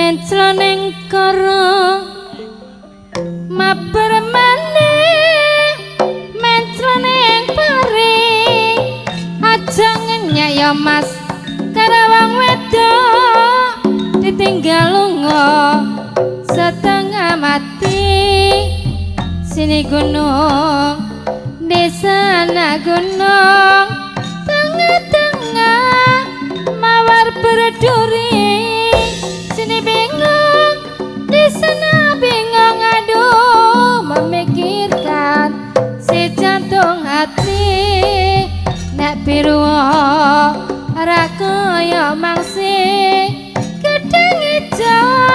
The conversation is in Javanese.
mencloning karo mabar maneh mencloning pari aja ngenyak ya mas karo wong wedok ditinggal lunga setengah mati sini gunung di sana gunung tengah-tengah mawar berduri sini bingung di sana bingung aduh memikirkan si jantung hati nek biru ora kaya mangsi gedeng ijo